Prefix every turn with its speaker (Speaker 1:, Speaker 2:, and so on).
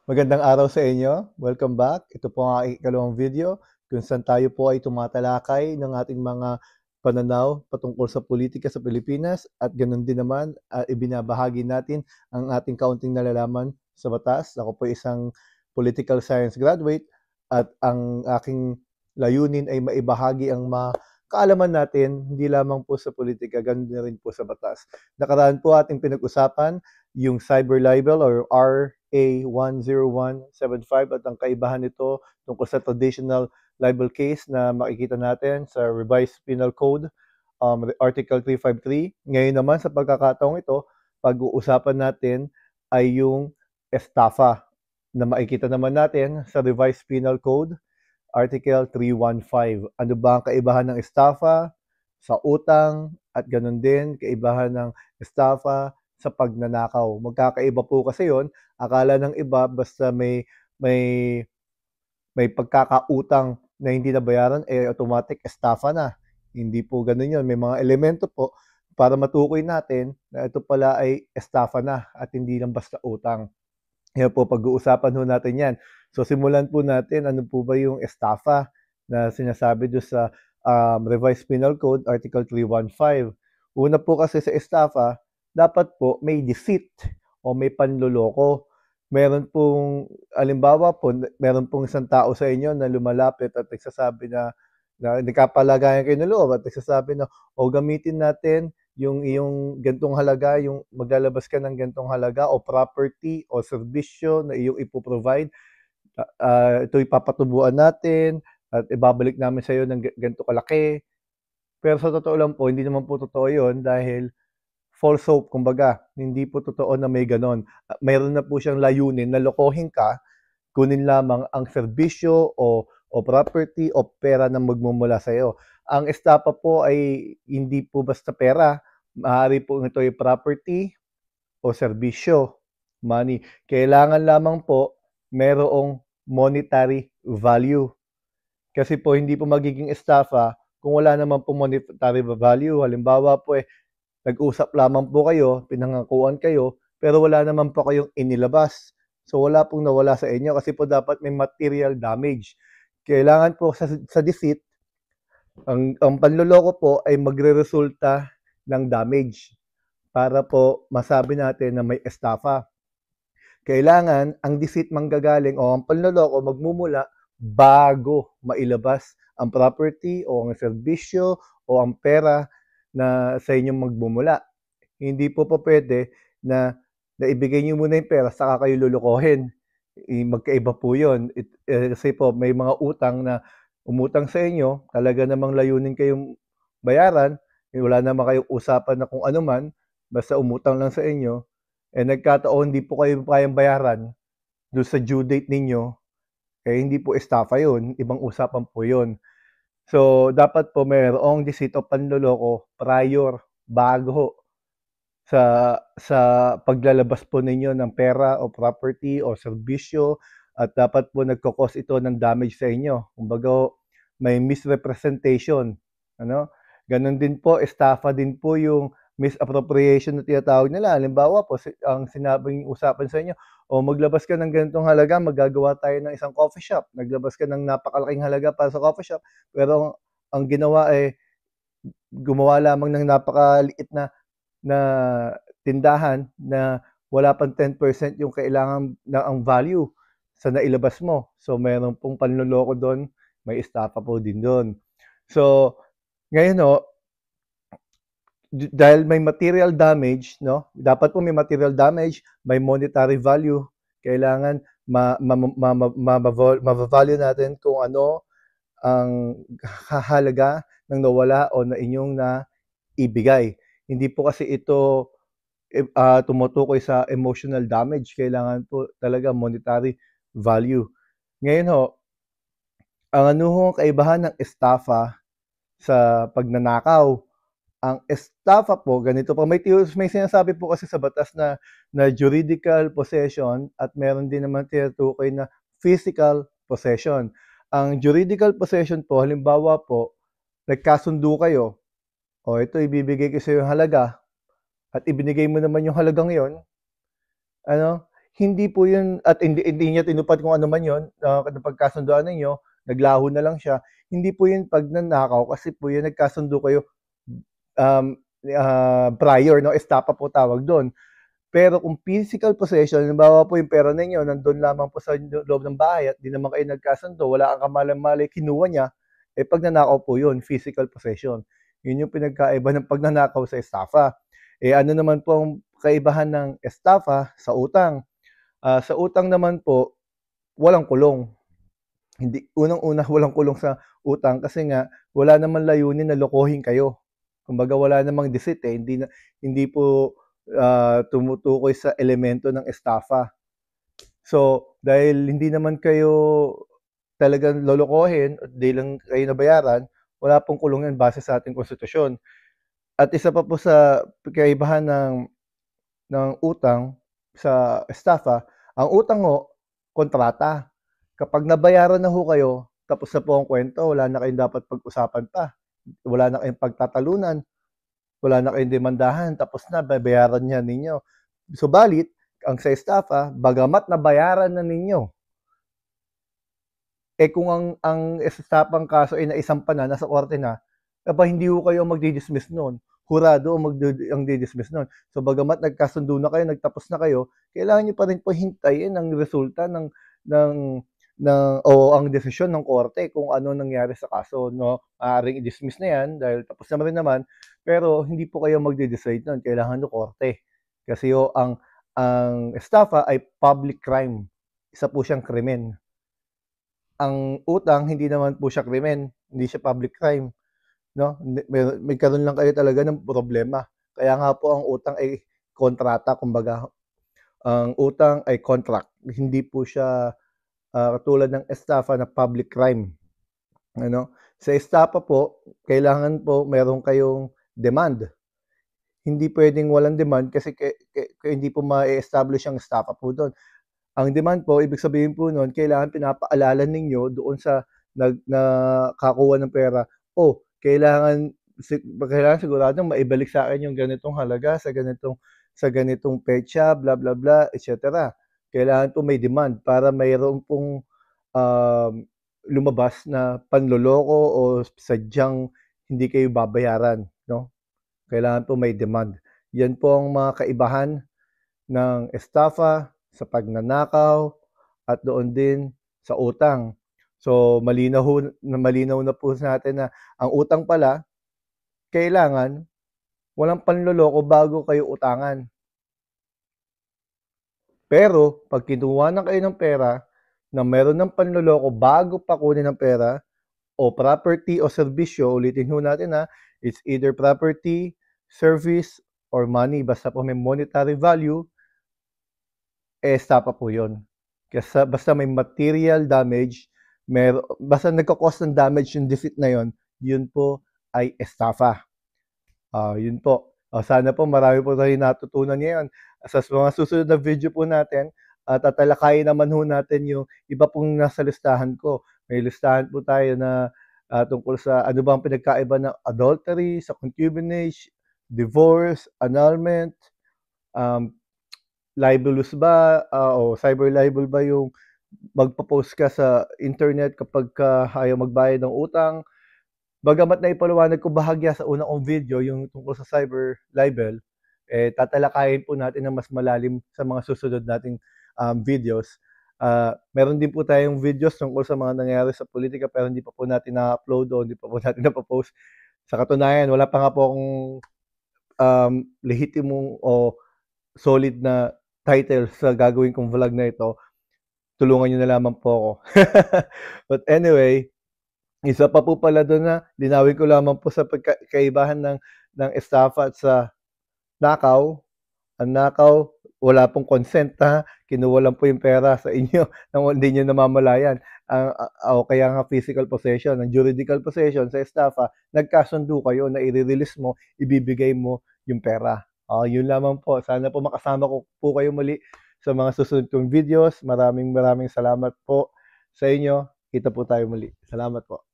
Speaker 1: Magandang araw sa inyo. Welcome back. Ito po ang aking ikalawang video kung saan tayo po ay tumatalakay ng ating mga pananaw patungkol sa politika sa Pilipinas at ganoon din naman ibinabahagi natin ang ating kaunting nalalaman sa batas. Ako po isang political science graduate at ang aking layunin ay maibahagi ang kaalaman natin hindi lamang po sa politika, ganoon na rin po sa batas. Nakaraan po ating pinag-usapan yung cyber libel or RA10175 at ang kaibahan nito tungkol sa traditional libel case na makikita natin sa Revised Penal Code, Article 353. Ngayon naman sa pagkakataong ito, pag-uusapan natin ay yung estafa na makikita naman natin sa Revised Penal Code, Article 315. Ano ba ang kaibahan ng estafa sa utang at ganun din kaibahan ng estafa sa pagnanakaw. Magkakaiba po kasi yon. Akala ng iba basta may may pagkakautang na hindi nabayaran automatic estafa na. Hindi po ganoon yon. May mga elemento po para matukoy natin na ito pala ay estafa na at hindi lang basta utang. Yan po, pag-uusapan ho natin yan. So simulan po natin, ano po ba yung estafa na sinasabi doon sa Revised Penal Code, Article 315. Una po kasi sa estafa, dapat po may deceit o may panloloko. Meron pong, alimbawa po, meron pong isang tao sa inyo na lumalapit at nagsasabi na nagkapalagayan kayo ng loob at nagsasabi na, o gamitin natin yung iyong gantong halaga, yung maglalabas ka ng gantong halaga o property o serbisyo na iyong ipoprovide, ito ipapatubuan natin at ibabalik namin sa iyo ng ganito kalaki. Pero sa totoo lang po, hindi naman po totoo yun dahil false hope, kumbaga, hindi po totoo na may ganon. Mayroon na po siyang layunin na lokohin ka, kunin lamang ang serbisyo o property o pera na magmumula sa iyo. Ang estafa po ay hindi po basta pera, maaari po ito ay property o serbisyo, money. Kailangan lamang po merong monetary value. Kasi po hindi po magiging estafa kung wala naman po monetary value. Halimbawa po nag-usap lamang po kayo, pinangakuan kayo, pero wala naman po kayong inilabas. So wala pong nawala sa inyo kasi po dapat may material damage. Kailangan po sa deceit, ang panloloko po ay magre-resulta ng damage para po masabi natin na may estafa. Kailangan ang deceit manggagaling o ang panloloko magmumula bago mailabas ang property o ang serbisyo o ang pera na sa inyong magmumula. Hindi po pwede na naibigay niyo muna yung pera saka kayo lulukohin. Magkaiba po yun. Kasi po may mga utang na umutang sa inyo, talaga namang layunin kayong bayaran, wala naman kayong usapan na kung ano man, basta umutang lang sa inyo, nagkataon hindi po kayo kayang bayaran doon sa due date ninyo, hindi po estafa yun, ibang usapan po yun. So, dapat po mayroong deceit o panloloko prior, bago sa paglalabas po ninyo ng pera o property o serbisyo at dapat po nagkakos ito ng damage sa inyo. Kumbaga, may misrepresentation. Ano? Ganon din po, estafa din po yung misappropriation na tinatawag nila. Halimbawa po, ang sinabing usapan sa inyo, o maglabas ka ng ganitong halaga, magagawa tayo ng isang coffee shop. Naglabas ka ng napakalaking halaga para sa coffee shop, pero ang ginawa ay gumawa lamang ng napakaliit na tindahan na wala pang 10% yung kailangan na ang value sa nailabas mo. So, meron pong panloloko doon, may estafa po din doon. So, ngayon dahil may material damage, no? Dapat po may material damage, may monetary value. Kailangan ma-value natin kung ano ang halaga ng nawala o na inyong na ibigay. Hindi po kasi ito tumutukoy sa emotional damage. Kailangan po talaga monetary value. Ngayon ang ano kaibahan ng estafa sa pagnanakaw. Ang estafa po, ganito po, may sinasabi po kasi sa batas na juridical possession at meron din naman tinutukoy na physical possession. Ang juridical possession po, halimbawa po, nagkasundo kayo, o ito ibibigay ko sa yung halaga, at ibinigay mo naman yung halagang yon, ano, hindi po yun at hindi niya tinupad kung ano man yun, napagkasunduan ninyo, naglaho na lang siya. Hindi po yun pagnanakaw kasi po yun nagkasundo kayo um, prior, no? Estapa po tawag doon. Pero kung physical possession, halimbawa po yung pera ninyo, nandun lamang po sa loob ng bahay at di naman kayo nagkasundo, wala kang kamalang-mali, kinuha niya, eh pagnanakaw po yun, physical possession. Yun yung pinagkaiba ng pagnanakaw sa estafa. Eh ano naman po ang kaibahan ng estafa sa utang? Sa utang naman po, walang kulong. Hindi, unang-una, walang kulong sa utang kasi nga wala naman layunin na lokohin kayo. Kumbaga wala namang deceit eh. Hindi po tumutukoy sa elemento ng estafa. So, dahil hindi naman kayo talagang lolokohin at di lang kayo nabayaran, wala pong kulong yan base sa ating konstitusyon. At isa pa po sa kaibahan ng utang sa estafa, ang utang ho, kontrata. Kapag nabayaran na ho kayo, tapos na po ang kwento, wala na kayong dapat pag-usapan pa. Wala na kayong pagtatalunan, wala na kayong demandahan, tapos na, babayaran niya ninyo. Subalit, ang sa estafa, bagamat nabayaran na ninyo, eh kung ang estafang kaso ay naisampa na, nasa korte na, aba hindi ho kayo magdi-dismiss noon. Hurado ang di-dismiss noon. So bagamat nagkasundo na kayo, nagtapos na kayo, kailangan niyo pa rin po hintayin ang resulta ng o ang desisyon ng korte kung ano nangyari sa kaso, no? Maaaring i-dismiss na 'yan dahil tapos na rin naman, pero hindi po kayo magde-decide noon, kailangan ng korte. Kasi ho ang estafa ay public crime. Isa po siyang krimen. Ang utang hindi naman po siya krimen, hindi siya public crime, no? May karoon lang kayo talaga ng problema. Kaya nga po ang utang ay kontrata, kumbaga ang utang ay contract. Hindi po siya katulad ng estafa na public crime. Ano? Sa estafa po, kailangan po meron kayong demand. Hindi pwedeng walang demand kasi hindi po ma-establish ang estafa po doon. Ang demand po, ibig sabihin po noon, kailangan pinapaalala ninyo doon sa nakakuha ng pera, oh, kailangan siguradong maibalik sa akin yung ganitong halaga sa ganitong petsa, bla bla bla, etc. Kailangan po may demand para mayroon pong um, lumabas na panloloko o sadyang hindi kayo babayaran, no? Kailangan po may demand. Yan po ang mga kaibahan ng estafa, sa pagnanakaw, at doon din sa utang. So malinaw na po sa natin na ang utang pala, kailangan walang panloloko bago kayo utangan. Pero pag kinuha na kayo ng pera na meron ng panloloko bago pa kunin ng pera, o property o serbisyo, ulitin ho natin ha, it's either property, service, or money. Basta po may monetary value, estafa po yun. Kasi basta may material damage, basta nagka-cause ng damage yung defeat na yun, yun po ay estafa. Yun po. Sana po marami po tayo natutunan ngayon. Sa mga susunod na video po natin, tatalakayin naman ho natin yung iba pong nasa listahan ko. May listahan po tayo na tungkol sa ano ba ang pinagkaiba ng adultery, sa concubinage, divorce, annulment, um, libelous ba o cyber libel ba yung magpo-post ka sa internet kapag ayaw magbayad ng utang. Bagamat naipaliwanag ko bahagya sa unang kong video yung tungkol sa cyber libel, eh tatalakayin po natin ng mas malalim sa mga susunod nating videos. Meron din po tayong videos tungkol sa mga nangyayari sa politika pero hindi pa po natin na-upload o hindi pa po natin na-post. Sa katunayan, wala pa nga po akong lehitimong o solid na title sa gagawin kong vlog na ito. Tulungan nyo na lamang po ako. But anyway, isa pa po pala doon na linawin ko lamang po sa kaibahan ng estafa at sa nakaw. Ang nakaw, wala pong consent ha. Kinuha lang po yung pera sa inyo nang hindi nyo namamalayan. O kaya nga physical possession. Ang juridical possession sa estafa, nagkasundo kayo na i-release mo, ibibigay mo yung pera. Yun lamang po. Sana po makasama ko po kayo muli sa mga susunod kong videos. Maraming salamat po sa inyo. Kita po tayo muli. Salamat po.